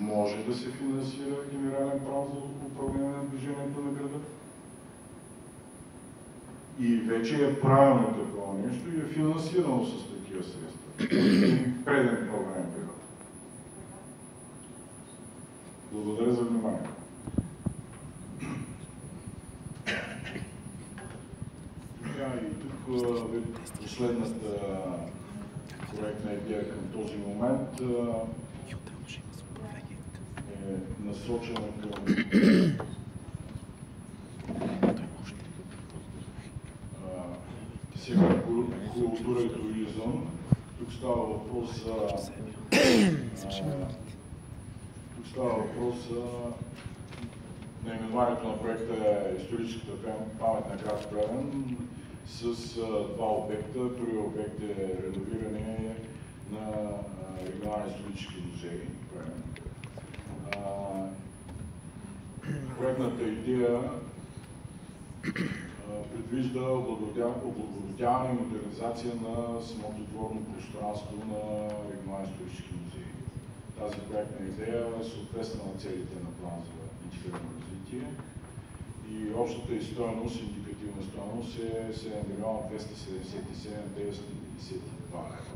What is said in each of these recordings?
може да се финансира генерален план за управление на движението на града. И вече е правилно такова нещо и е финансирано с такива средства. Преден програмен период. Благодаря за вниманието. И тук последната проектна идея към този момент е насочена към сектор култура и туризъм. Тук става въпрос за наименованието на проекта е Историческата памет на град Плевен с два обекта. Първият обект е реновиране на регионален исторически музей. Проектната идея предвижда облагородяване и модернизация на самотворно пространство на регионален исторически музей. Тази проектна идея съответства на целите на план за интегрирано развитие и общата стойност, индикативна стойност е 7 милиона 277 992 лева.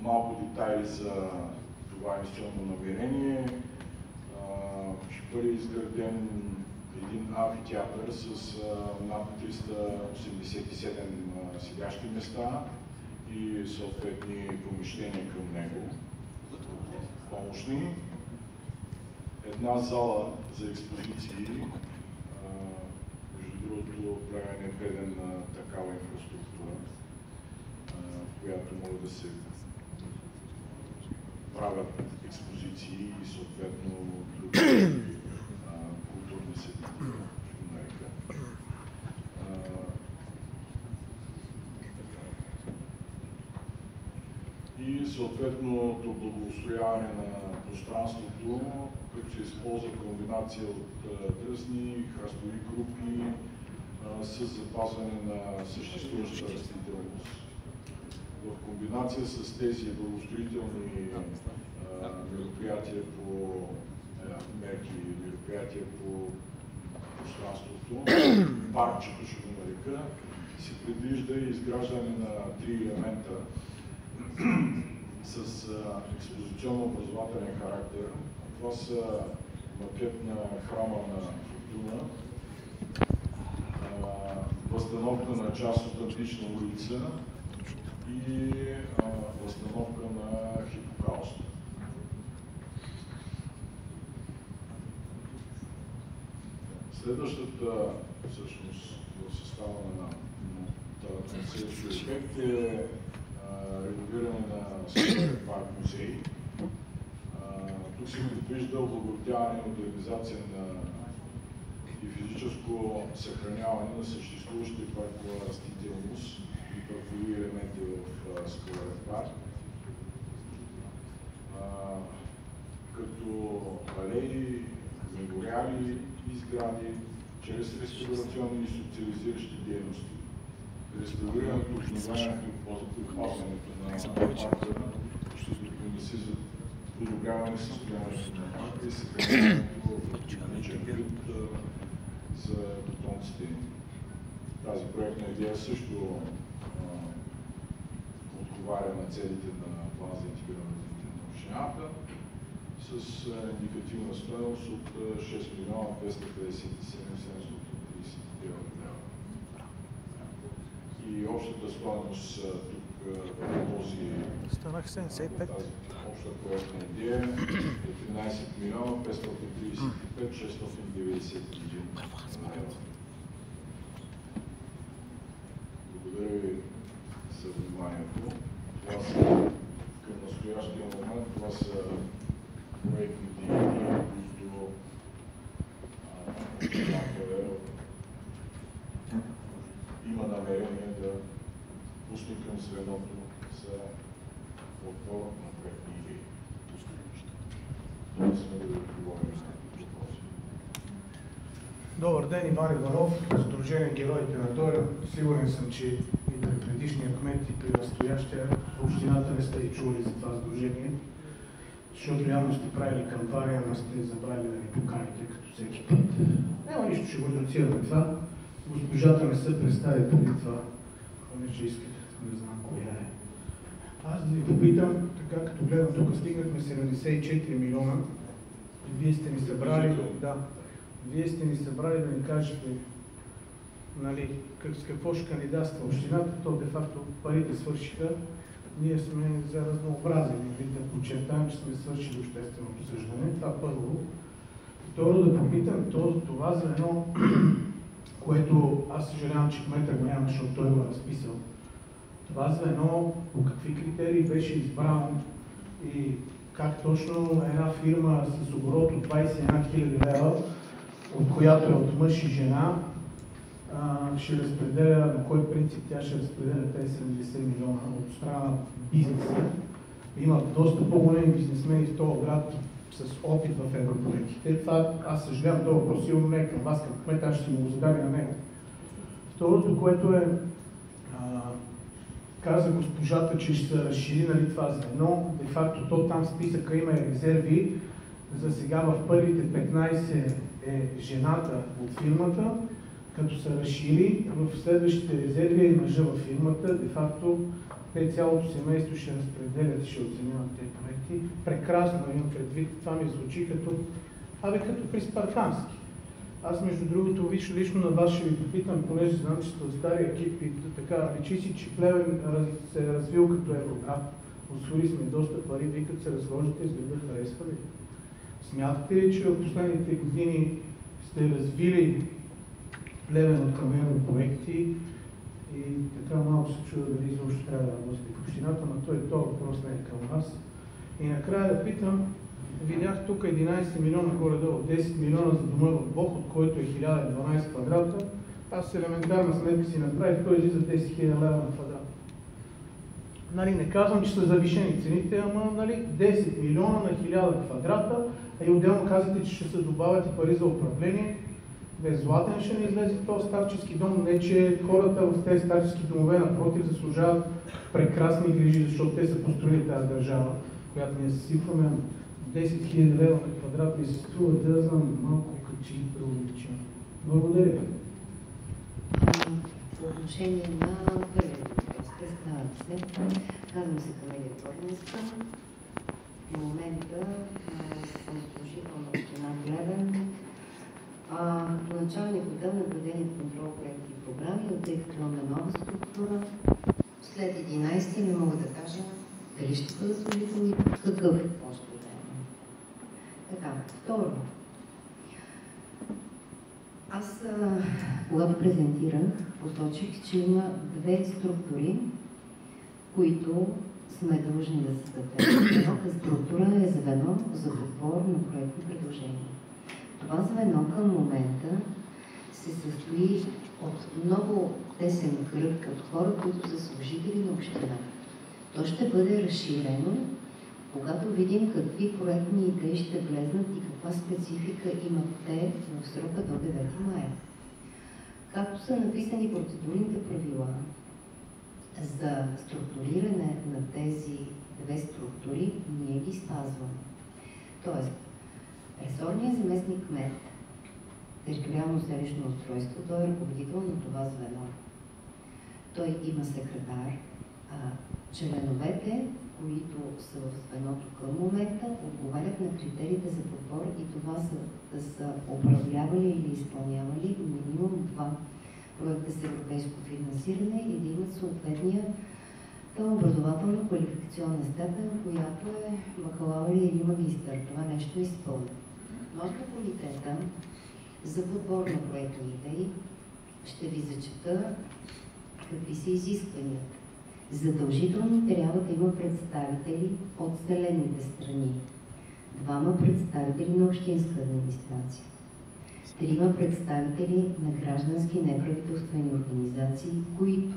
Малко детайли за това инвестиционно намерение. Ще бъде изграден един амфитеатър с над 387 седящи места и съответни помещения към него, помощни. Една зала за експозиции, между другото Плевен е беден на такава инфраструктура, която може да се правят експозиции и съответно други културни събития. И съответното благоустрояване на пространството, като се използва комбинация от дръсни, храстови групи с запазване на съществуващата растителност. В комбинация с тези благоустроителни мероприятия по мероприятия по пространството, паркчето ще го нарека, се предвижда и изграждане на три елемента с експозиционно-образователен характер. Това са макет на храма на Фортуна, възстановка на част от антична улица и възстановка на хипокауста. Следващата, всъщност, в състава на следващия ефект е реновиране на Северен парк музей. Тук се предвижда облагородяване и модернизация и физическо съхраняване на съществуващи паркова растителност и паркови елементи в Северен парк, като алеи, мемориали и сгради, чрез реставрационни и социализиращи дейности. Реставрирането, обновяването и опазването на парка ще допринесе за подобряване състоянието на парка и съхраняването в техничен вид за потомците. Тази проектна идея също отговаря на целите на плана за интегрирано развитие на общината с индикативна стойност от 6 милиона 257 739 лева. И общата стойност тук в тази обща проектна идея е 13 милиона 535 691 лева. Благодаря ви за вниманието. Това са към настоящия момент, това са проектните идеи, които има намерение да пусне към звеното за отбор на проектни идеи. Това сме да ви отговорим на въпроси. Добър ден, Иван Иванов, Сдружение Героите на Тойран. Сигурен съм, че и при предишния кмет и при настоящия в общината не сте и чули за това сдружение, защото явно сте правили кампания, но сте забрали да ни поканите като всеки път. Няма нищо, ще го редуцираме това. Госпожата не се представи преди това, понеже искате, не знам коя е. Аз да ви попитам, така като гледам, тук стигнахме 74 милиона. Вие сте ни събрали, вие сте ни събрали да ни кажете, нали, с какво ще кандидатства общината, то де-факто парите свършиха. Ние сме за разнообразие, да подчертаем, че сме свършили обществено обсъждане. Това първо. Второ, да попитам това звено, което аз съжалявам, че кмета го няма, защото той го е разписал. Това звено по какви критерии беше избрано и как точно една фирма с оборот от 21 000 лева, от която е от мъж и жена, ще разпределя, на кой принцип тя ще разпределя тези 70 милиона от страна на бизнеса. Има доста по-големи бизнесмени в този град с опит в европроектите. Това аз съжалявам, този въпрос сигурно не е към вас, към кмета, аз ще си му задали на него. Второто, което е, каза госпожата, че ще се разшири, нали, това звено. Де факто то там в списъка има резерви. За сега в първите 15 е жената от фирмата, като се разшири, в следващите резерви е мъжа във фирмата. Де факто те цялото семейство ще разпределят и ще оценяват тези проекти. Прекрасно имам предвид. Това ми звучи като при спартански. Аз, между другото, лично на вас ще ви попитам, понеже знам, че сте от стари екип и така, личи си, че Плевен се е развил като евроград. Освоили сме доста пари, вие като се разхождате, изгледа харесва ли? Смятате ли, че в последните години сте развили Плевен от към европроекти и така малко се чува дали изобщо трябва да работите в общината, но този въпрос не е към вас. И накрая да питам, видях тук 11 милиона горе-долу, 10 милиона за дома в Бохот, който е 1012 квадрата. Аз с елементарна сметка си направих, той излиза 10 000 лева на квадрат. Нали, не казвам, че са завишени цените, ама нали, 10 милиона на 1000 квадрата, и отделно казвате, че ще се добавят и пари за управление. Безплатен ще не излезе този старчески дом, не че хората в тези старчески домове напротив заслужават прекрасни грижи, защото те са построили тази държава, която ние съсипваме. 10 000 лева на квадрат ми се струва, да знам малко качи преувеличено. Благодаря. По отношение на първият въпрос, казвам се Камелия Корнеска. В момента съм служител на община Плевен. По началник отдел наблюдение, контрол, проекти и програми, тъй като имаме нова структура. След 11 не мога да кажа дали ще бъда служител и какъв пост. Така, второ. Аз, когато презентирах, посочих, че има две структури, които сме дължни да създадем. Едната структура е звено за подбор на проектни предложения. Това звено към момента се състои от много тесен кръг от хора, които са служители на община. То ще бъде разширено, когато видим какви проектни идеи ще влезнат и каква специфика имат те в срока до 9 мая. Както са написани процедурните правила за структуриране на тези две структури, ние ги спазваме. Тоест, ресорният заместник кмет, териториално селищно устройство, той е ръководител на това звено. Той има секретар, а членовете, които са в звеното към момента, отговарят на критериите за подбор и това са управлявали или изпълнявали минимум 2 проекта с европейско финансиране и да имат съответния образователна квалификационна степен, която е бакалавър или магистър. Това нещо е изпълнено. Относно комитета за подбор на проектни идеи ще ви зачета какви са изискванията. Задължително трябва да има представители от зелените страни, 2 представители на общинска администрация, 3 представители на граждански неправителствени организации, които,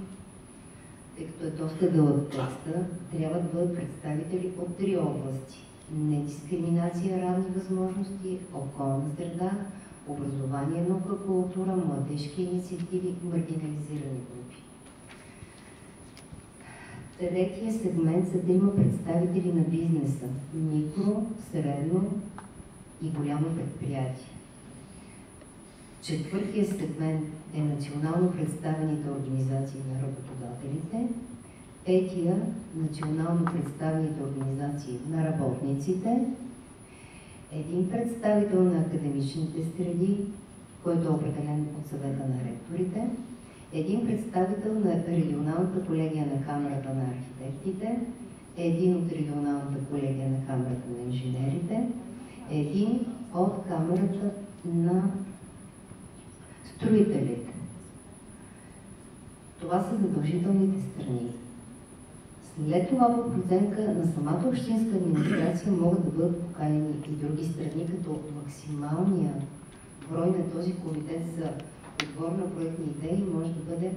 тъй като е доста дълъг текста, трябва да бъдат представители от 3 области: недискриминация, равни възможности, околна среда, образование, наука, култура, младежки инициативи, маргинализирани групи. Третия сегмент са трима представители на бизнеса – микро, средно и голямо предприятие. Четвъртия сегмент е национално представените организации на работодателите. Петия – национално представените организации на работниците. Един представител на академичните среди, който е определен от съвета на ректорите. Един представител на регионалната колегия на Камерата на архитектите. Един от регионалната колегия на Камерата на инженерите. Един от Камерата на строителите. Това са задължителните страни. След това по преценка на самата общинска администрация могат да бъдат поканени и други страни, като максималния брой на този комитет за подбор на проектни идеи може да бъде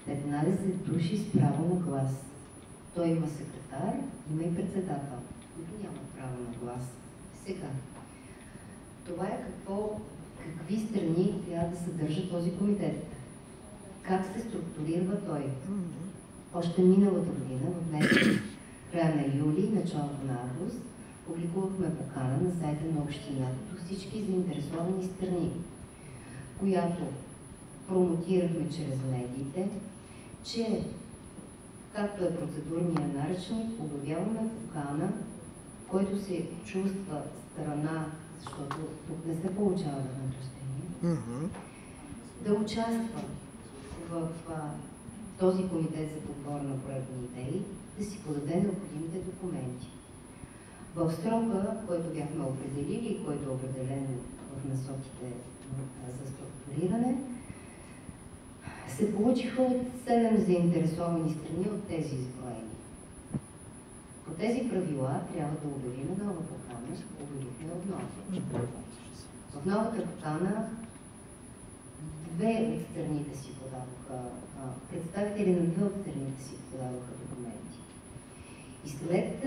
15 души с право на глас. Той има секретар, има и председател, които нямат право на глас. Сега, това е какви страни трябва да съдържа този комитет. Как се структурира той? Още миналата година, в месец края на юли, началото на август, публикувахме покана на сайта на общината до всички заинтересовани страни, която промотирахме чрез медиите, че, както е процедурния наръчник, обявяваме покана, който се чувства страна, защото тук не се получава възнаграждение, да участва в този комитет за подбор на проектни идеи, да си подаде необходимите документи. В срока, който бяхме определили и който е определен в насоките за структуриране, се получиха 7 заинтересовани страни от тези изброени. По тези правила трябва да обявим нова покана, обявихме отново. В новата покана две от страните си подадоха, представители на две от страните си подадоха документи. И след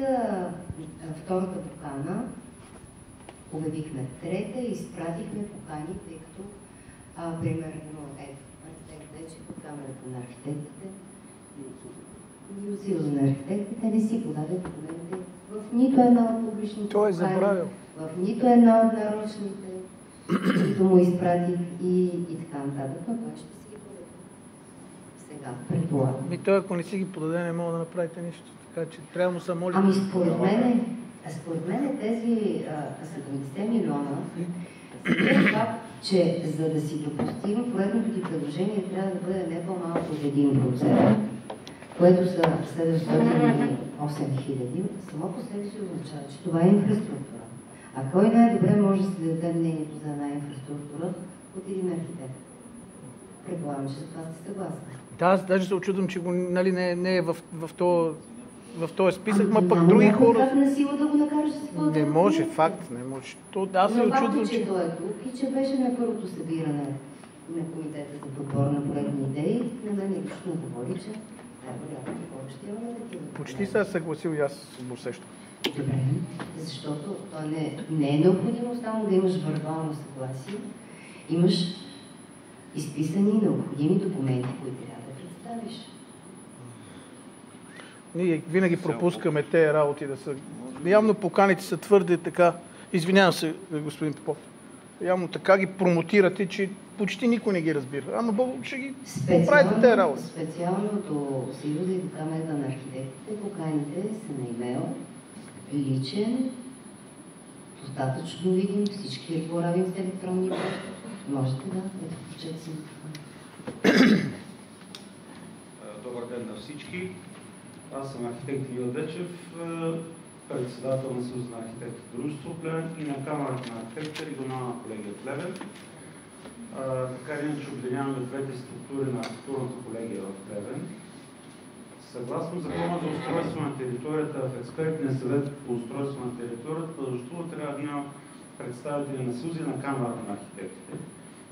втората покана обявихме трета и изпратихме покани, тъй като, примерно, вече по Камерата на архитектите и от Съюза на архитектите не си подаде документи в нито една от публичните Той е забравил. в нито една от нарочните, които му изпратих и така нататък, но това ще си ги подаде. Сега, предполагам. Той, ако не си ги подаде, не мога да направите нищо. Така че трябва му се моли. Ами според мен тези 70 милиона е факт, че за да си допустим проектното ти предложение трябва да бъде не по-малко от 1%, което са 708 хиляди. Само по себе си означава, че това е инфраструктура. А кой най-добре може да се даде мнението за една инфраструктура от един архитект? Предполагам, че за това сте съгласни. Да, аз даже се очудвам, че го, нали, не е в този списък, ма пък други хора... Как на сила да го накараш да се подаде? Не може, факт, не може. Аз се очудвам, че той е тук и че беше на първото събиране на комитета за подбор на проектни идеи, на мен лично говори, че вероятно повече имаме такива. Почти се съгласил и аз го усещам. Добре, защото не е необходимо само да имаш вербално съгласие, имаш изписани необходими документи, които трябва да представиш. Ние винаги пропускаме тези работи да са... Явно поканите са твърде така... Извинявам се, господин Попов. Явно така ги промотирате, че почти никой не ги разбира. Ама ще ги поправите тези работи. Специално до Съюза и до Камерата на архитектите поканите са на имейл, личен, достатъчно видим, всички боравим с електронни почти. Можете да включат си. Добър ден на всички. Аз съм архитект Илия Дечев, председател на Съюза на архитектите дружество в Плевен и на Камерата на архитектите, регионална колегия в Плевен. Така или иначе обединяваме двете структури на архитектурната колегия в Плевен. Съгласно Закона за устройство на територията, в експертния съвет по устройство на територията, продължително трябва да има представители на Съюза и на Камерата на архитектите.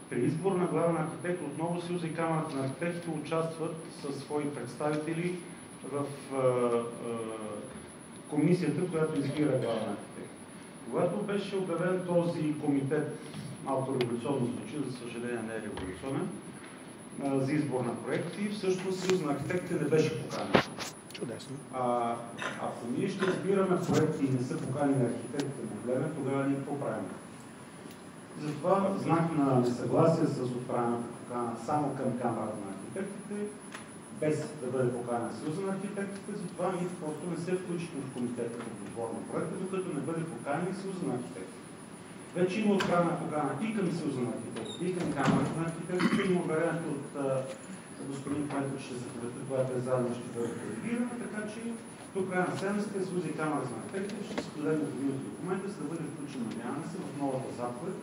При избор на главен архитект отново Съюза и Камерата на архитектите участват със свои представители в комисията, която избира главен архитект. Когато беше обявен този комитет малко революционно звучи, за съжаление не е революционен, за избор на проекти. Всъщност Съюз на архитектите не беше поканен. Чудесно. Ако ние ще избираме проекти и не са поканени архитектите на Плевен, тогава ние какво правим? Затова в знак на несъгласие с отправената покана само към Камарата на архитектите, без да бъде поканен Съюза на архитектите, затова ние просто не се включим в комитета по подбор на проекта, докато не бъде поканен Съюза на архитектите. Вече има отправена покана и към Съюза на архитектите, и към Камарата на архитектите, има уверението от господин Кметов, че заповедта, която е заедно, ще бъде коригирана, така че до края на седмицата Съюз и Камара на архитектите ще споделят необходимите документи, за да бъде включен, надяваме се, в новата заповед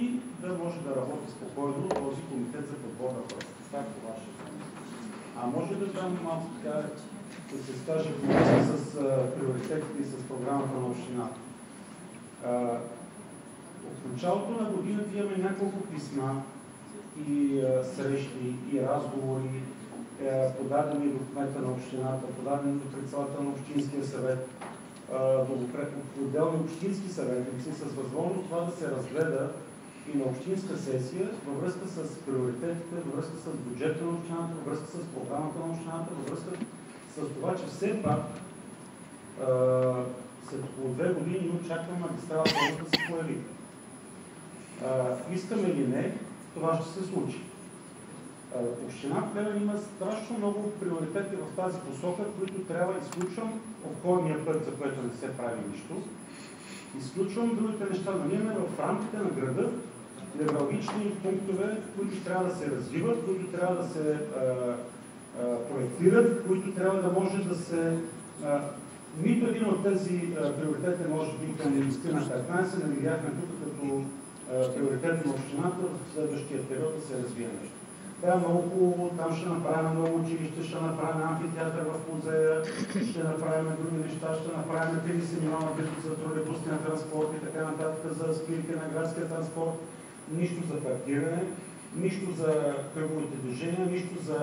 и да може да работи спокойно този комитет за подбор на проекта. Това е това ще е. А може да дам малко така, да се скаже с приоритетите и с програмата на общината. От началото на годината имаме няколко писма и срещи, и разговори, подадени до кмета на общината, подадени до председателя на общинския съвет, до отделни общински съветници, с възможност това да се разгледа и на общинска сесия във връзка с приоритетите, във връзка с бюджета на общината, във връзка с програмата на общината, във връзка с това, че все пак след около 2 години очакваме магистралата да се появи. Искаме или не, това ще се случи. Община Плевен има страшно много приоритети в тази посока, които трябва да изключвам обходния път, за което не се прави нищо. Изключвам другите неща, но ние в рамките на града невралгични пунктове, които трябва да се развиват, които трябва да се проектират, които трябва да може да се... Нито един от тези приоритети може би към инвестина 15 не видяхме тук като приоритет на общината в следващия период да се развие нещо. Това е много хубаво, там ще направим много училище, ще направим амфитеатър в музея, ще направим други неща, ще направим 30 милиона за тролейбусния транспорт и така нататък, за спирки на градския транспорт. Нищо за паркиране, нищо за кръговите движения, нищо за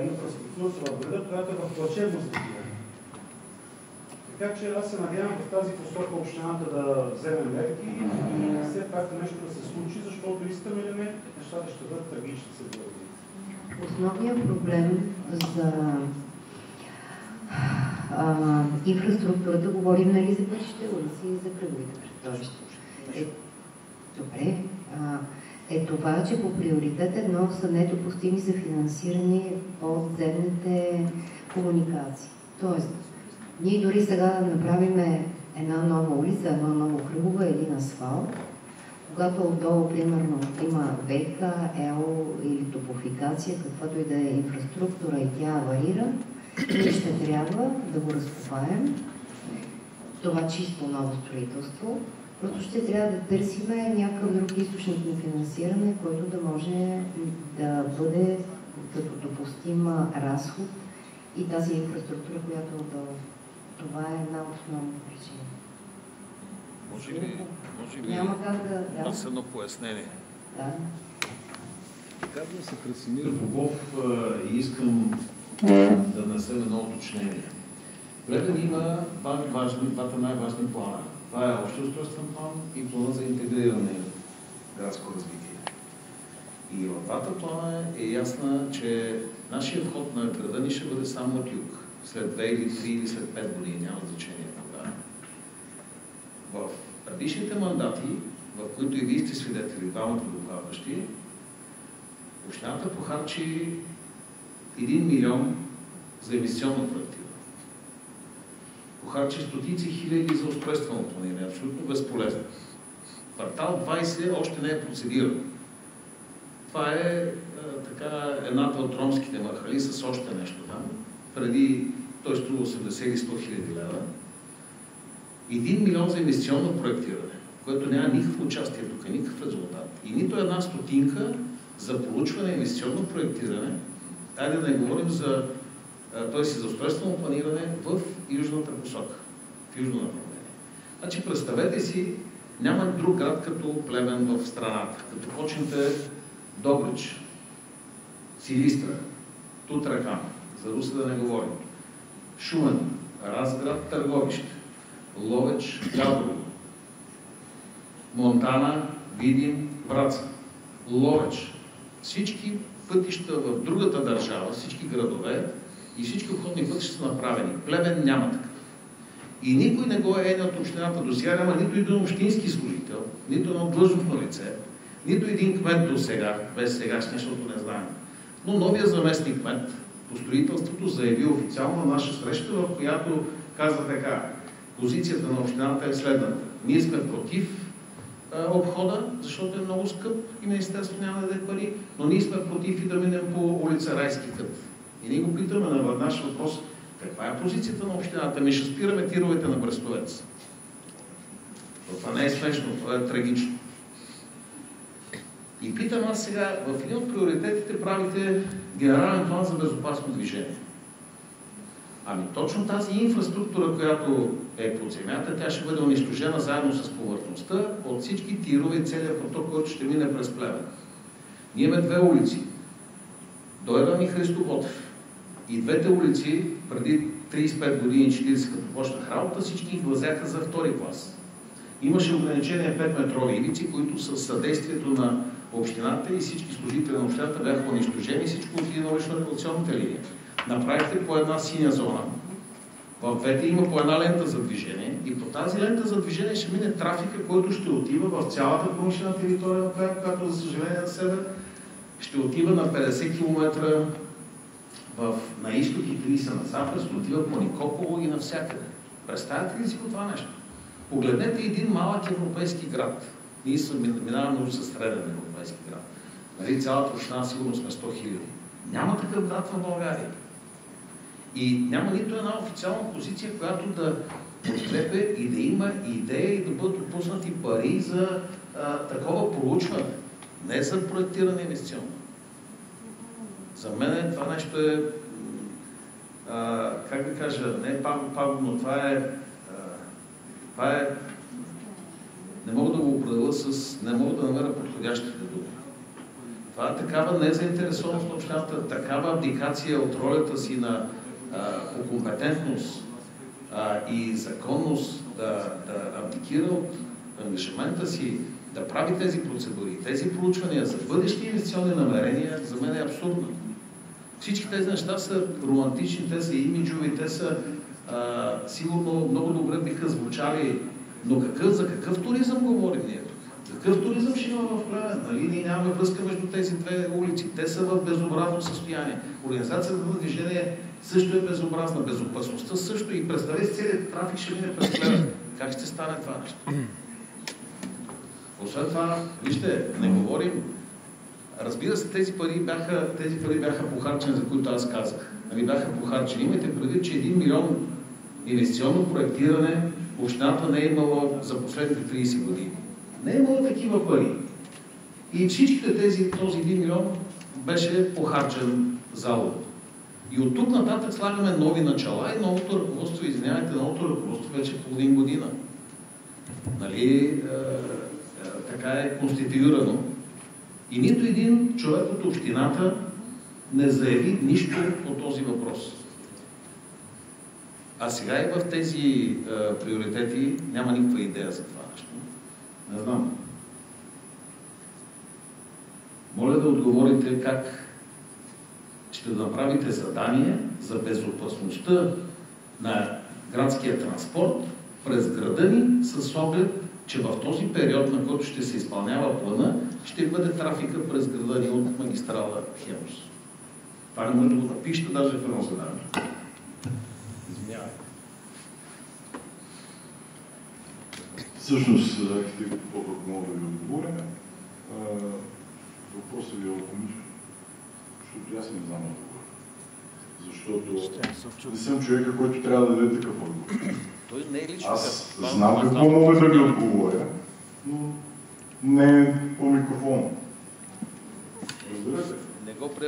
инфраструктурата в града, която е в плачевно състояние. Така че аз се надявам в тази посока общината да вземе мерки и все пак нещо да се случи, защото искаме ли не, нещата ще бъдат трагични се бъдат. Основният проблем за инфраструктурата, говорим нали за пътища, улици и за кръговите кръстовища. Добре. Е това, че по приоритет едно са недопустими за финансиране от земните комуникации. Тоест, ние дори сега да направим една нова улица, едно ново кръгово, един асфалт, когато отдолу, примерно, има ВК, ЕО или топофикация, каквато и да е инфраструктура и тя аварира, ние ще трябва да го разкопаем, това чисто ново строителство, просто ще трябва да търсим някакъв друг източник на финансиране, който да може да бъде като допустим разход и тази инфраструктура, която е отдолу. Това е една от основните причини. Може би няма как да... Аз едно пояснение. Да. Казвам се Красимир Богов и искам да внесем едно уточнение. Плевен има двата най-важни плана. Това е общия устройствен план и плана за интегриране градско развитие. И в двата плана е ясно, че нашия вход на града ни ще бъде само от юг. След 2 или 3 или след 5 години, няма значение кога. В предишните мандати, в които и вие сте свидетели, двамата докладващи, общината похарчи 1 милион за инвестиционно проектиране. Похарчи стотици хиляди за устройствено планиране, абсолютно безполезно. Квартал 20 още не е процедиран. Това е едната от ромските махали с още нещо там. Преди той струва 80 или 100 хиляди лева. 1 милион за инвестиционно проектиране, което няма никакво участие тук, никакъв резултат. И нито една стотинка за проучване, инвестиционно проектиране, айде да не говорим за устройствено планиране в южната посока, в южно направление. Значи представете си, няма друг град като Плевен в страната. Като почнете Добрич, Силистра, Тутракан, за Русе да не говорим, Шумен, Разград, Търговище, Ловеч, Габрово, Монтана, Видин, Враца, Ловеч, всички пътища в другата държава, всички градове и всички обходни пътища са направени. Плевен няма такъв. И никой не го е от общината до сега, няма нито един общински служител, нито едно длъжностно лице, нито един кмет до сега, без сегашния, защото не знаем. Но новия заместник кмет по строителството заяви официално на наша среща, в която каза така: позицията на общината е следната. Ние сме против обхода, защото е много скъп и Министерството няма да даде пари, но ние сме против и да минем по улица Райски кът. И ние го питаме на наш въпрос: каква е позицията на общината? Ми ще спираме тировете на Брестовец. Това не е смешно, това е трагично. И питам аз сега, в един от приоритетите правите генерален план за безопасно движение. Ами точно тази инфраструктура, която е под земята, тя ще бъде унищожена заедно с повърхността от всички тирове и целият поток, който ще мине през Плевен. Ние имаме две улици. Дойдан и Христо Ботев. И двете улици, преди 35 години, 40, като почнах работа, всички влязяха за втори клас. Имаше ограничение 5-метрови ивици, които с съдействието на общината и всички служители на общината бяха унищожени и всичко отиде на улично-революционната линия. Направихте по една синя зона. В двете има по една лента за движение и по тази лента за движение ще мине трафика, който ще отива в цялата промишлена територия на Плевен, която за съжаление на север ще отива на 50 км на изток и 30 на запад, ще отива по Никополо и навсякъде. Представяте ли си по това нещо? Погледнете един малък европейски град. Ние минаваме уже със среден европейски град. Нали, цялата община сигурно сме 100 000. Няма такъв град в България. И няма нито една официална позиция, която да подкрепя и да има идея и да бъдат отпуснати пари за такова проучване. Не за проектиране инвестиционно. За мен това нещо е, как да кажа, не е пагубно, това е, не мога да го определя не мога да намеря подходящите думи. Това е такава незаинтересованост на общината, такава абдикация от ролята си на по компетентност и законност да абдикира от ангажимента си да прави тези процедури, тези проучвания за бъдещи инвестиционни намерения, за мен е абсурдно. Всички тези неща са романтични, те са имиджови, те са сигурно много добре биха звучали, но за какъв туризъм говорим ние тук? Какъв туризъм ще има в Плевен? Нали? Ние нямаме връзка между тези две улици. Те са в безобразно състояние. Организацията на движение също е безобразна. Безопасността също. И представете, целият трафик ще мине през Плевен. Как ще стане това нещо? Освен това, вижте, не говорим. Разбира се, тези пари бяха похарчени, за които аз казах. Нали, бяха похарчени. Имайте предвид, че 1 милион инвестиционно проектиране общината не е имала за последните 30 години. Не е имала такива пари. И всичките този 1 милион беше похарчен залог. И от тук нататък слагаме нови начала и новото ръководство, новото ръководство вече половин година. Нали, така е конституирано. И нито един човек от общината не заяви нищо по този въпрос. А сега и в тези приоритети няма никаква идея за това нещо. Не знам. Моля да отговорите как ще направите задание за безопасността на градския транспорт през града ни с оглед, че в този период, на който ще се изпълнява плана, ще бъде трафика през града ни от магистрала Хемус. Това не може да го напишете даже в едно задание. Извинявай. Всъщност, архитект Попов мога да ви отговоря. Въпросът ви е лаконичен, защото аз не знам отговор. Защото не съм човека, който трябва да даде такъв отговор. Аз знам какво мога да ви отговоря, но не по микрофона. Разбирате?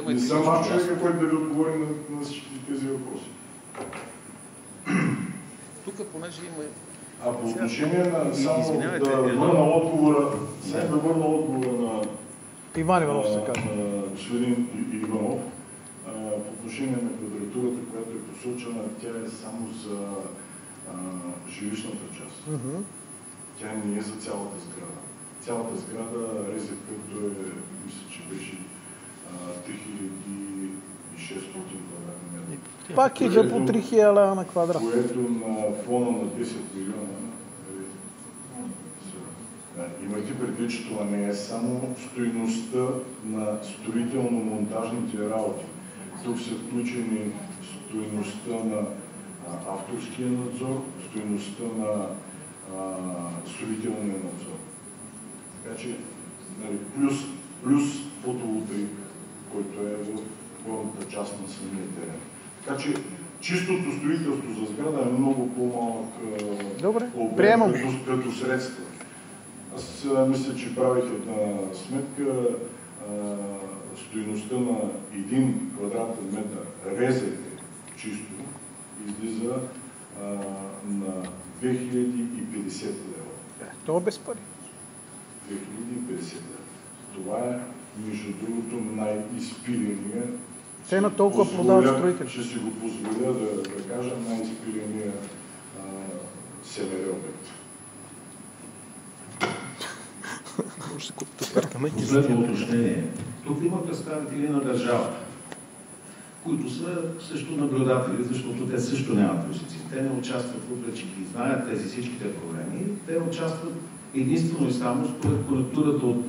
Не съм аз човека, който да ви отговори на всички тези въпроси. Тук, понеже има... А по отношение на само да върна отговора на Иван Иванов се казва. Господин Иванов, по отношение на квадратурата, която е посочена, тя е само за жилищната част. Тя не е за цялата сграда. цялата сграда резерв, който мисля, че беше 3600 квадратни метра. Пак идва по 3000 лева на квадрат. Което на фона на 10 милиона. Имайте предвид, че това не е само стойността на строително-монтажните работи. Тук са включени стойността на авторския надзор, стойността на строителния надзор. Така че, плюс фотоволтаик, който е в горната част на самия терен. Така че, чистото строителство за сграда е много по-малък обект като средства. Аз мисля, че правих една сметка, стойността на 1 квадратен метър резерв чисто излиза на 2050 лева. Това без пари. 2050 лева. Това е, между другото, най-изпиления. Те на толкова продават строители. Ще си го позволя да кажа най-изпиления СМР обект. Последно уточнение. Тук има представители на държавата, които са също наблюдатели, защото те също нямат позиции. Те не участват, въпреки че знаят тези всичките проблеми. Те участват единствено и само според конъюнктурата от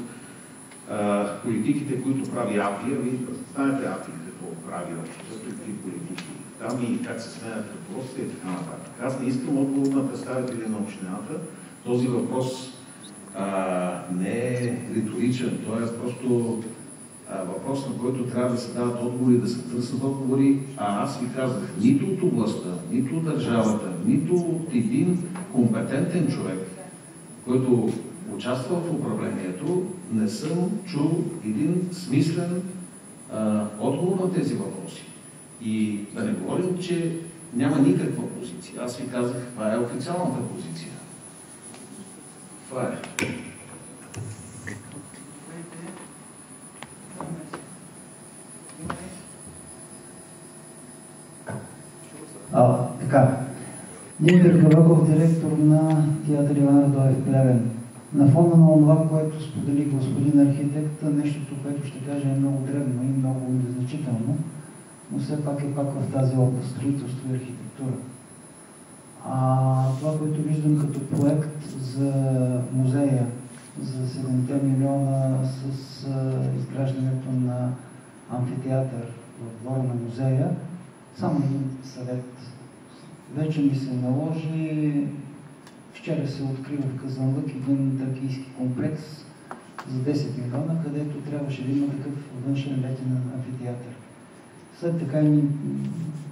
политиките, които прави АПИ. Вие знаете АПИ какво прави, за какви политики. Там и как се сменят въпросите и така нататък. Аз не искам отговор на представители на общината. Този въпрос не е риторичен, той е просто въпрос, на който трябва да се дават отговори, да се търсят отговори, а аз ви казах, нито от областта, нито от държавата, нито от един компетентен човек, който участва в управлението, не съм чул един смислен отговор на тези въпроси. И да не говорим, че няма никаква позиция. Аз ви казах, това е официалната позиция. Това е. Така. Димитър Гавроков, директор на театър Иван Радоев, Плевен. На фона на това, което сподели господин архитект, нещото, което ще кажа е много древно и много незначително, но все пак е пак в тази област, строителство и архитектура. Това, което виждам като проект за музея, за 7 милиона с изграждането на амфитеатър в двора на музея, само един съвет. Вече ми се наложи, вчера се откри в Казанлък един тракийски комплекс за 10 милиона, където трябваше да има такъв външен летен амфитеатър. След така и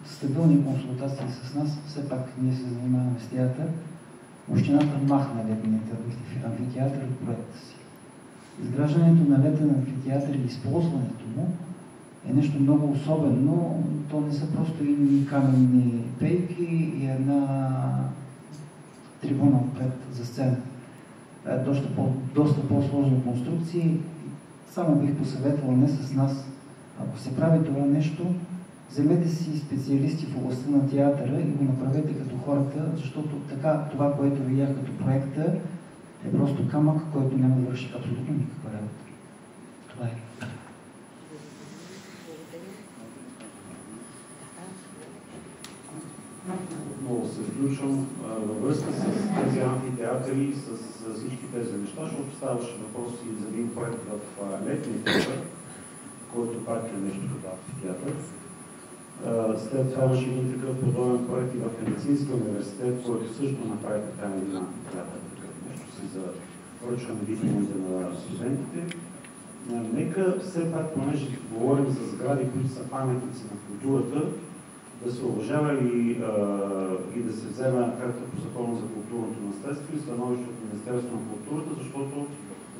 стабилни консултации с нас, все пак ние се занимаваме с театър, общината махна летния амфитеатър от проекта си. Изграждането на летен амфитеатър и използването му е нещо много особено. То не са просто и каменни пейки и една трибуна отпред за сцена. Доста по-сложни конструкции. Само бих посъветвал не с нас. Ако се прави това нещо, вземете си специалисти в областта на театъра и го направете като хората, защото така това, което видях като проекта, е просто камък, който няма да върши абсолютно никаква работа. Това е. Много се включвам във връзка с тези амфитеатри и с всички тези неща, защото ставаше въпрос и за един проект в летния театър, който пак е нещо като амфитеатър. След това имаше един такъв подобен проект и в Медицинския университет, който също направи така един амфитеатър, нещо си за поръчване дипломите на студентите. Нека все пак, понеже говорим за сгради, които са паметници на културата, да се уважава и да се вземе карта по Закона за културното наследство и становище от Министерството на културата, защото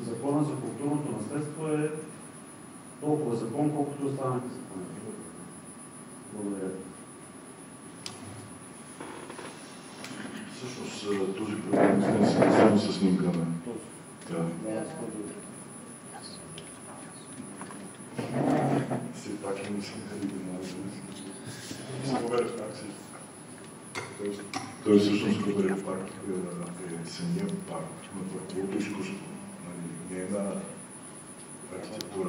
Закона за културното наследство е толкова закон, колкото останаха закони. Благодаря. Всъщност този проект не се само с снимка на. Все пак е мисля да видим той всъщност Кобелев парк е самия парк на парковото изкуство. нейна архитектура.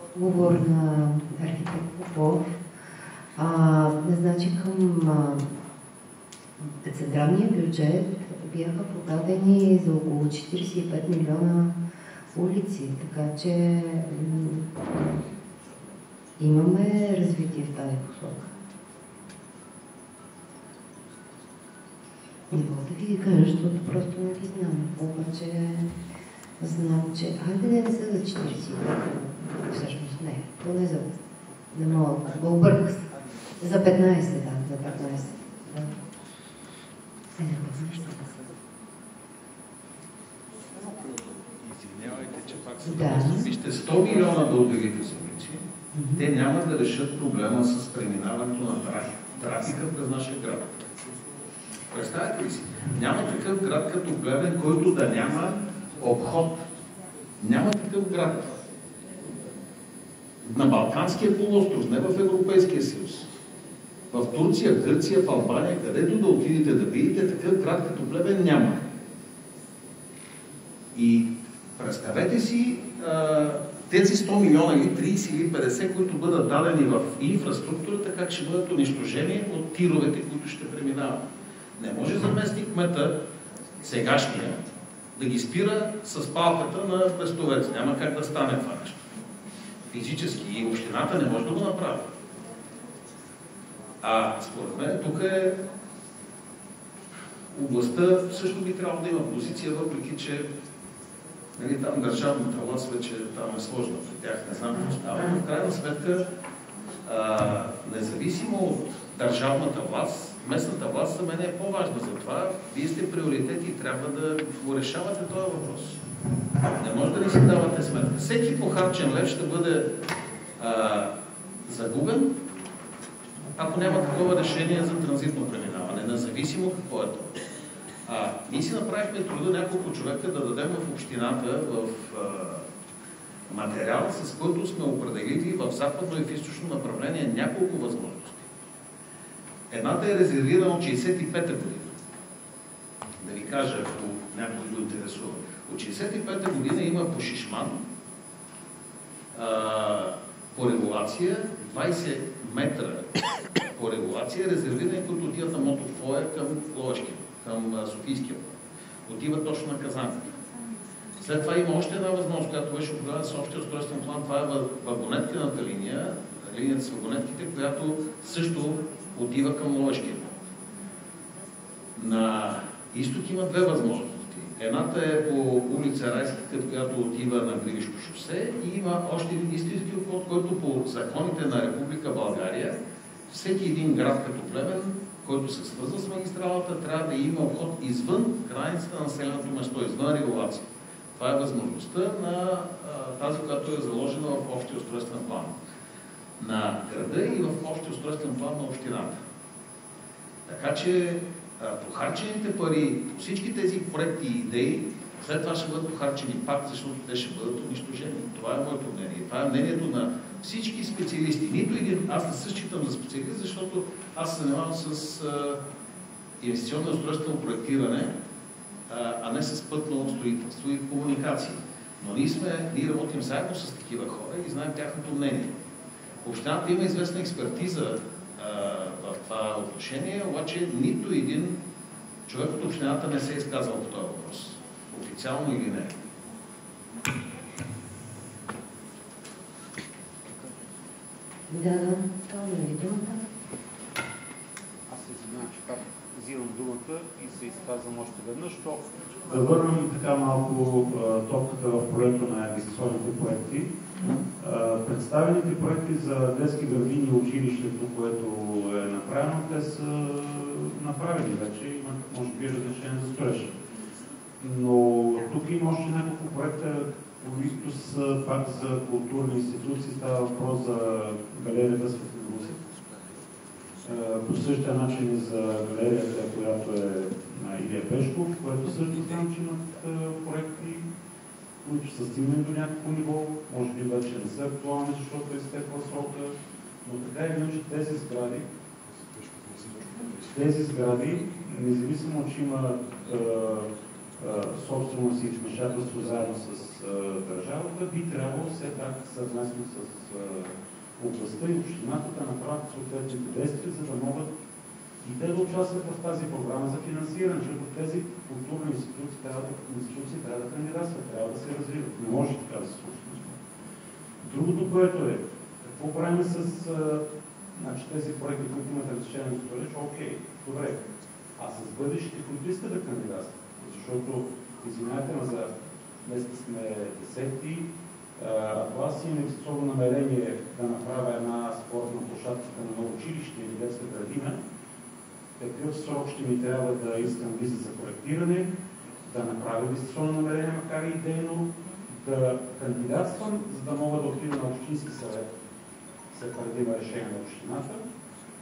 Отговор на архитект Попов. Значи към централния бюджет бяха подадени за около 45 милиона улици, така че имаме развитие в тази посока. Не мога да ви ги кажа, защото просто не ги знам. Обаче знам, че... Хайде не са за 45, всъщност не. Поне за... Не мога да обърках се. За 15, да, за 15. Да. Извинявайте, че пак се вижте, 100 милиона да отделите за улици, те няма да решат проблема с преминаването на трафика през нашия град. Представете ли си? Няма такъв град като Плевен, който да няма обход. Няма такъв град. На Балканския полуостров, не в Европейския съюз. В Турция, Гърция, в Албания, където да отидете да видите, такъв град като Плевен няма. И представете си тези 100 милиона или 30 или 50, които бъдат дадени в инфраструктурата, как ще бъдат унищожени от тировете, които ще преминават. Не може заместник кмета, сегашния, да ги спира с палката на Брестовец. Няма как да стане това нещо. Физически и общината не може да го направи. Според мен тук е областта също би трябвало да има позиция, въпреки че нали, там държавната власт вече там е сложна при тях, не знам какво става. Но в крайна сметка, независимо от държавната власт, местната власт за мен е по-важна. Затова вие сте приоритети и трябва да го решавате този въпрос. Не може да не си давате сметка. Всеки похарчен лев ще бъде загубен, ако няма такова решение за транзитно преминаване, независимо какво е това. Ние си направихме труда няколко човека да дадем в общината в материал, с който сме определили в западно и в източно направление няколко възможности. Едната е резервирана от 65-та година. Да ви кажа, ако някой го интересува. От 65-та година има по Шишман по регулация 20 метра по регулация, резервирани, които отиват на мотофоя към Ловешкия, към Софийския. Отиват точно на Казанка. След това има още една възможност, която беше определена с общия устройствен план. Това е вагонетканата линия, линията с вагонетките, която също отива към Ловешкия. На изток има две възможности. Едната е по улица Райската, която отива на Гривишко шосе, и има още един истински обход, който по законите на Република България всеки един град като Плевен, който се свързва с магистралата, трябва да има обход извън границата на населеното место, извън регулация. Това е възможността на тази, която е заложена в общия устройствен план на града и в общия устройствен план на общината. Така че похарчените пари по всички тези проекти и идеи, след това ще бъдат похарчени пак, защото те ще бъдат унищожени. Това е моето мнение. Това е мнението на всички специалисти. Нито един, аз не се считам за специалист, защото аз се занимавам с инвестиционно устройствено проектиране, а не с пътно строителство и комуникации. Но ние работим заедно с такива хора и знаем тяхното мнение. Общината има известна експертиза в това отношение, обаче нито един човек от общината не се е изказал по този въпрос. Официално или не. Това не е думата. Аз се извинявам, че пак взимам думата и се изказвам още веднъж. Да върнем така малко топката в полето на инвестиционните проекти. Представените проекти за детски градини и училището, което е направено, те са направени вече, имат може би разрешение за строеж. Но тук има още няколко проекта, които са пак за културни институции. Става въпрос за галерията Свети Руси. По същия начин и за галерията, която е на Илия Пешков, което също знам, че имат проекти, които са стигнали до някакво ниво. Може би вече не са актуални, защото е изтекла срока, но така или иначе тези сгради тези сгради, независимо, че има собственост и вмешателство заедно с държавата, би трябвало все пак съвместно с областта и общината да направят съответните действия, за да могат и те да участват в тази програма за финансиране, защото тези културни институции трябва да кандидатстват, трябва да се развиват. Не може така да се случи. Другото, което е, какво правим с тези проекти, които имат разрешение за строеж? Окей, добре. А с бъдещите, които искат да кандидатстват, защото, извинявайте, за днес сме 10-ти, ако аз имам инвестиционно намерение да направя една спортна площадка на ново училище или детска градина, какъв срок ще ми трябва да искам виза за проектиране, да направя инвестиционно намерение, макар и идейно, да кандидатствам, за да мога да отида на общински съвет, след това да има решение на общината,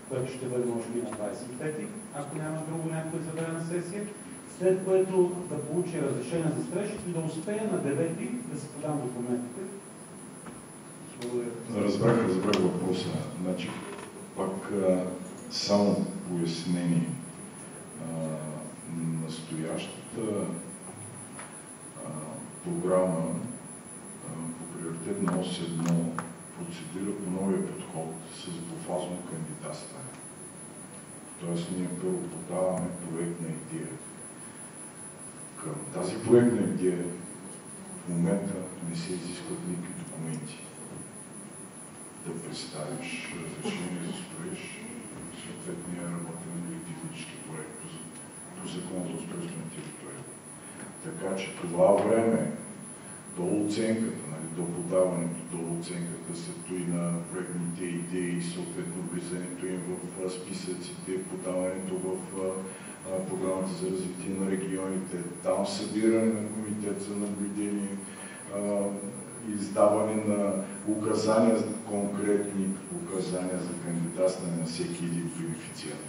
което ще бъде може би на 25-ти, ако няма друго някаква заведена сесия, след което да получи разрешение за строеж и да успея на 9-ти да се подам документите. Разбрах въпроса. Значи, пак само пояснение. Настоящата програма по приоритетна ос 1 процедира по новия подход с двуфазно кандидатстване. Тоест ние първо подаваме проектна идея. Към тази проектна идея в момента не се изискват никакви документи. Да представиш разрешение за строеж, съответния работен или технически проект по закон за устройство на територията. Така че това време до оценката, до подаването, до оценката, след и на проектните идеи, съответно влизането им в списъците, подаването в програмата за развитие на регионите, там събиране на комитет за наблюдение, издаване на указания, конкретни указания за кандидатстване на всеки един бенефициент.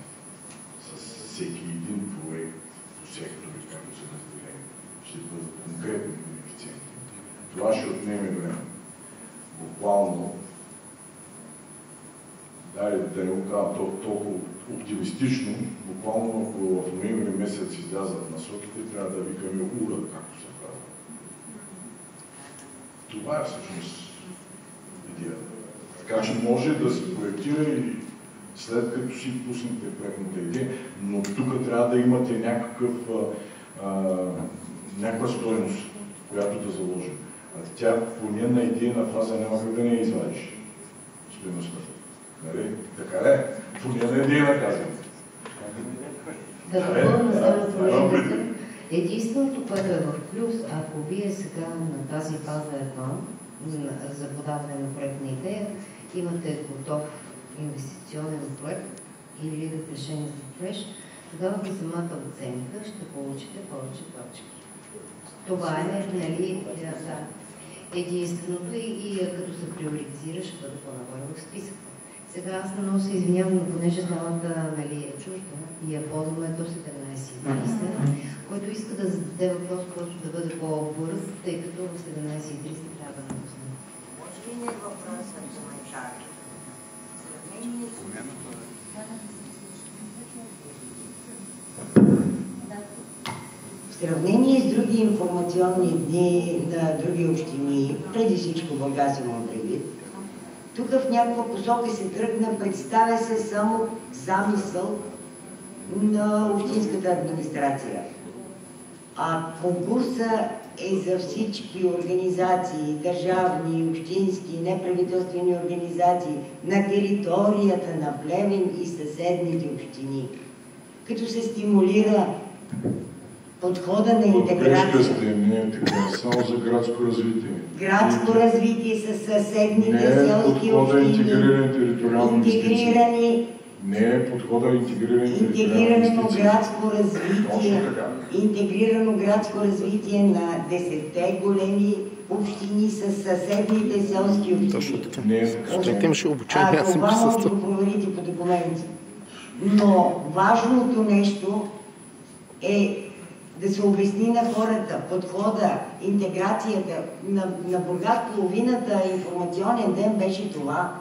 С всеки един проект по сектори, както са разделени, ще бъдат конкретни бенефициенти. Това ще отнеме време. Буквално, да не го казвам толкова оптимистично, буквално ако в ноември месец излязат насоките, трябва да викаме ура, както се казва. Това е всъщност идеята. Така че може да се проектира и след като си пуснете проектната идея, но тук трябва да имате някаква стойност, която да заложим. Тя поне на идейна фаза няма как да не извадиш стойността. Нали? Така е. Поне на идейна казвам. Да допълня само колегата. Единственото, което е в плюс, ако вие сега на тази фаза 1 за подаване на проектна идея имате готов инвестиционен проект или разрешение за строеж, тогава при самата оценка ще получите повече точки. Това е, нали, единственото и като се приоритизира, ще бъде по-нагоре в списъка. Сега аз много се извинявам, но понеже залата е чужда и я ползваме до 17:30, който иска да зададе въпрос, който да бъде по-бърз, тъй като в 17:30 трябва да напуснем. Може ли не въпрос за коментар? В сравнение с други информационни дни на други общини, преди всичко Бургас имам предвид, тук в някаква посока се тръгна, представя се само замисъл на общинската администрация. А конкурса е за всички организации, държавни, общински, неправителствени организации на територията на Плевен и съседните общини. Като се стимулира подхода на интеграция. Грешка сте, не е така, само за градско развитие. Градско развитие с съседните селски общини, интегрирани. Не е подхода интегрирани интегрирано градско развитие. Интегрирано градско развитие на 10-те големи общини с съседните селски общини. Точно така. Имаше обучение, аз съм това може присъствал. да проверите по документи. Но важното нещо е да се обясни на хората подхода, интеграцията. На Бургас половината информационен ден беше това.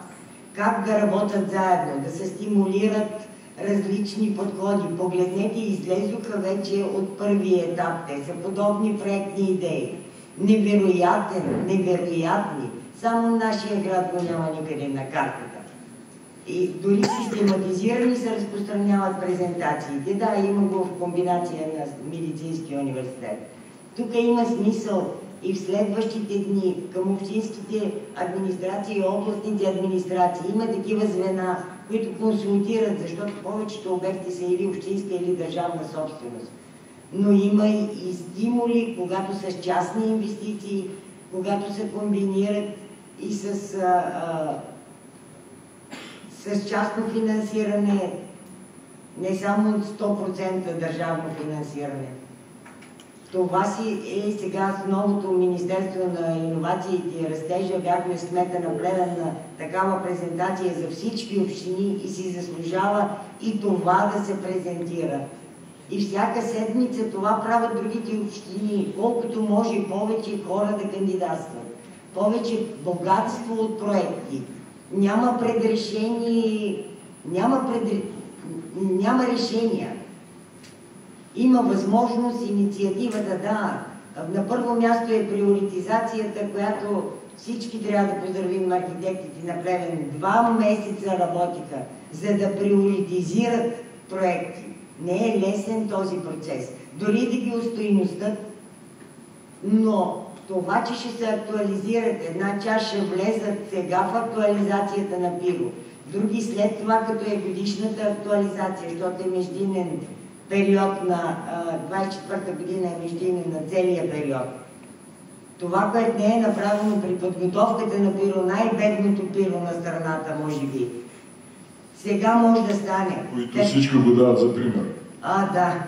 Как да работят заедно, да се стимулират различни подходи. Погледнете, излезоха вече от първия етап. Те са подобни проектни идеи. Невероятни. Само нашия град го няма никъде на картата. И дори систематизирани се разпространяват презентациите. Да, има го в комбинация на Медицинския университет. Тук има смисъл и в следващите дни към общинските администрации и областните администрации. Има такива звена, които консултират, защото повечето обекти са или общинска, или държавна собственост. Но има и стимули, когато са частни инвестиции, когато се комбинират и с частно финансиране, не само 100% държавно финансиране. Това си е сега с новото Министерство на иновациите и растежа. Бяхме с кмета на Плевен на такава презентация за всички общини и си заслужава и това да се презентира. И всяка седмица това правят другите общини, колкото може повече хора да кандидатстват. Повече богатство от проекти. Няма предрешение, няма решения. Има възможност, инициативата, да. На първо място е приоритизацията, която всички трябва да поздравим архитектите на Плевен. 2 месеца работиха, за да приоритизират проекти. Не е лесен този процес. Дори да ги устойностят, но това, че ще се актуализират, една част ще влезат сега в актуализацията на ПИРО, други след това, като е годишната актуализация, защото е междинен период на 24-та година, е междинен на целия период. Това, което не е направено при подготовката на ПИРО, най-бедното ПИРО на страната, може би, сега може да стане. Които всички го дават за пример. Да.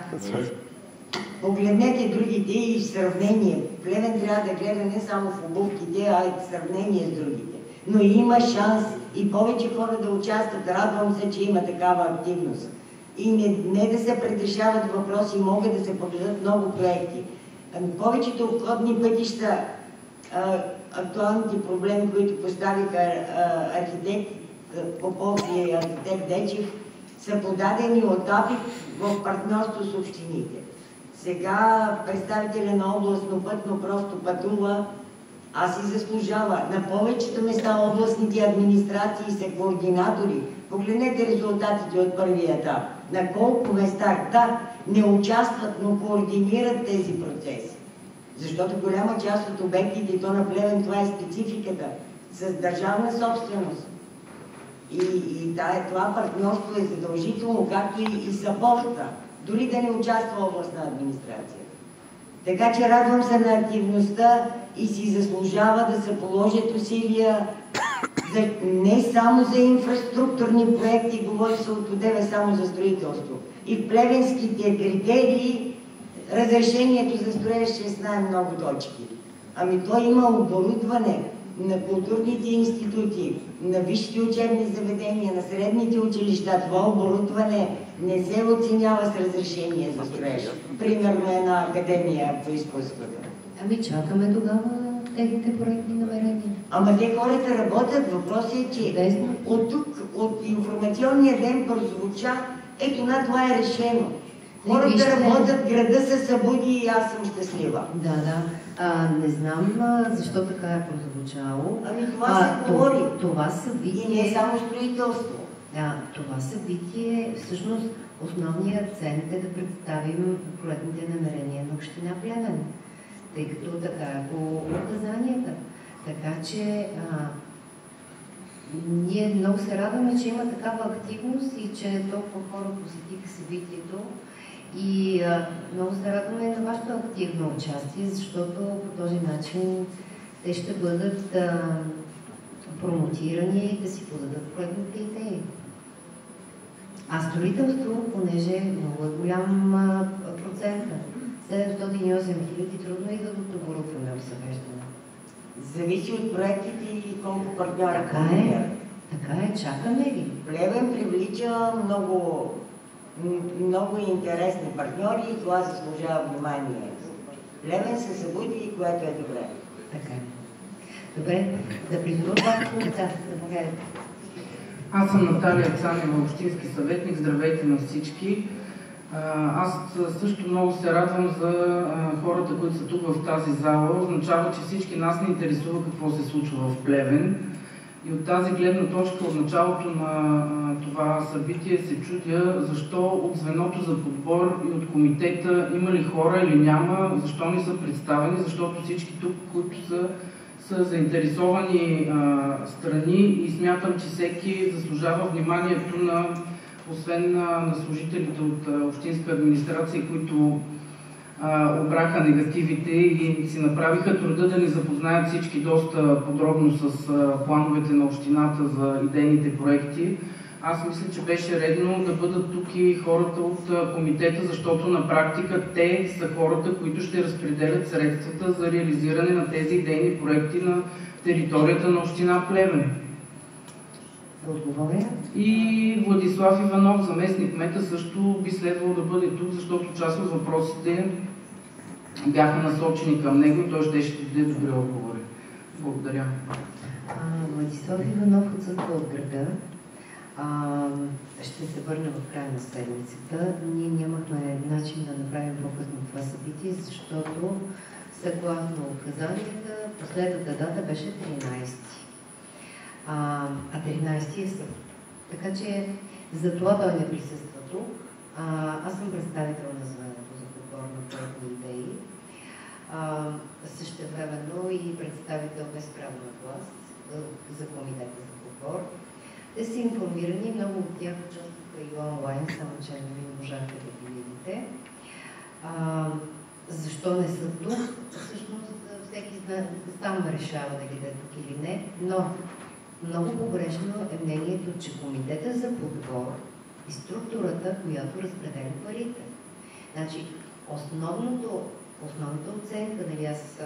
Погледнете другите и в сравнение. Плевен трябва да гледа не само в обувките, а и в сравнение с другите. Но има шанс и повече хора да участват. Радвам се, че има такава активност. И не да се предрешават въпроси, могат да се подадат много проекти. Повечето обходни пътища, актуалните проблеми, които поставиха архитект Попов и архитект Дечев, са подадени от АПИ в партньорство с общините. Сега представителя на областно пътно просто пътува, си заслужава. На повечето места областните администрации са координатори. Погледнете резултатите от първия етап. На колко места, да, не участват, но координират тези процеси. Защото голяма част от обектите, и то на Плевен, това е спецификата, с държавна собственост. И това партньорство е задължително, както и съпорта, дори да не участва областна администрация. Така че радвам се на активността и си заслужава да се положат усилия не само за инфраструктурни проекти, говори се от одеве само за строителство. И в плевенските критерии разрешението за строеж ще с най-много точки. То има оборудване на културните институти, на висшите учебни заведения, на средните училища. Това оборудване не се оценява с разрешение за строеж. Примерно една академия по изкуствата. Чакаме тогава техните проектни намерения. Те хората работят. Въпросът е, че от тук, от информационния ден прозвуча, ето на това е решено. Хората работят, града се събуди и аз съм щастлива. Не знам защо така е прозвучало. Това се говори. Това събитие... И не само строителство. Това събитие, всъщност, основният акцент е да представим проектните намерения на община Плевен, тъй като така е по указанията. Така че ние много се радваме, че има такава активност и че толкова хора посетиха събитието. И много се радваме на вашето активно участие, защото по този начин те ще бъдат промотирани и да си подадат проектните идеи. Строителство, понеже много е голям процент, 708 хиляди, трудно и да договоруваме обсъждане. Зависи от проектите и колко партньора. Така е, чакаме ли? Плевен привлича много интересни партньори и това заслужава внимание. Плевен се събуди, което е добре. Така е. Добре, да призова вас, заповядайте. Аз съм Наталия Цанева, общински съветник. Здравейте на всички. Аз също много се радвам за хората, които са тук в тази зала. Означава, че всички нас не интересува какво се случва в Плевен. И от тази гледна точка, от началото на това събитие се чудя защо от звеното за подбор и от комитета има ли хора или няма, защо не са представени, защото всички тук, които са заинтересовани страни и смятам, че всеки заслужава вниманието освен на служителите от общинска администрация, които обраха негативите и си направиха труда да ни запознаят всички доста подробно с плановете на общината за идейните проекти. Аз мисля, че беше редно да бъдат тук и хората от комитета, защото на практика те са хората, които ще разпределят средствата за реализиране на тези идейни проекти на територията на община Плевен. И Владислав Иванов, заместник-кмета, също би следвало да бъде тук, защото част от въпросите бяха насочени към него и той ще даде добри отговори. Благодаря. Владислав Иванов отсъства от града. Ще се върне в края на седмицата. Ние нямахме начин да направим по-късно това събитие, защото съгласно указанията, последната дата беше 13. А 13 е събота. Така че за това той не присъства тук. Аз съм представител на звеното за подбор на проектни идеи. Същевременно и представител без право на глас за комитета за подбор. Те са информирани, много от тях участваха и онлайн, само че не можахте да ги видите. Защо не са тук? Всъщност всеки сам решава дали да е тук или не, но много погрешно е мнението, че комитета за подбор и структурата, която разпределя парите. Значи, основната оценка, нали аз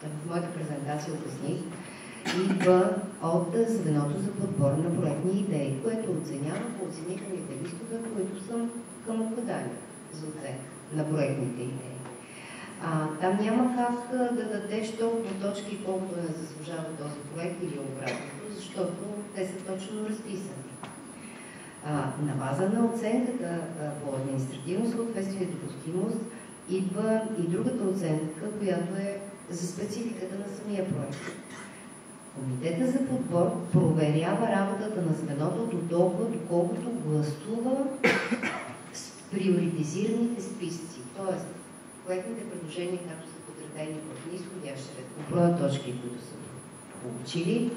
в моята презентация обясних, идва от звеното за подбор на проектни идеи, което оценява по оценителните листове, които са към указания за оценка на проектните идеи. Там няма как да дадеш толкова точки, колкото не заслужава този проект или обратното, защото те са точно разписани. На база на оценката по административно съответствие и допустимост идва и другата оценка, която е за спецификата на самия проект. Комитета за подбор проверява работата на звеното до толкова, доколкото гласува с приоритизираните списъци. Тоест, проектните предложения, както са подредени в низходящ ред, по броя точки, които са получили,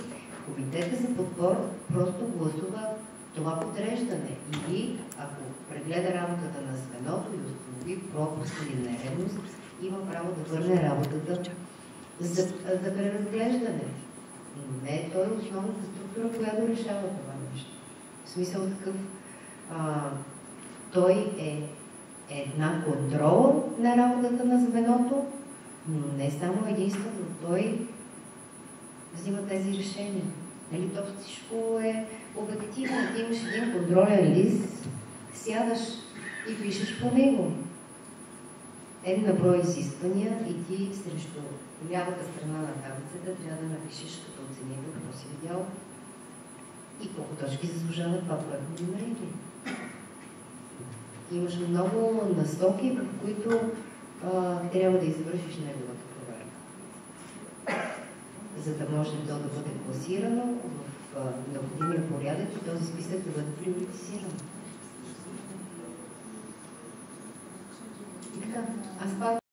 комитета за подбор просто гласува това подреждане. Или, ако прегледа работата на звеното и установи пропуск или нередност, има право да върне работата за преразглеждане. Но не, той е основната структура, която решава това нещо. В смисъл такъв, той е една контрола на работата на звеното, но не само единствено. Той взима тези решения. Нали, то всичко е обективно. Ти имаш един контролен лист, сядаш и пишеш по него. Една брой изисквания и ти срещу лявата страна на таблицата трябва да напишеш като оценител какво си видял и колко точки заслужава това проектно измерение. Имаш много насоки, в които трябва да извършиш неговата проверка. За да може то да бъде класирано в необходимия порядък и този списък да бъде приоритизиран. И така, аз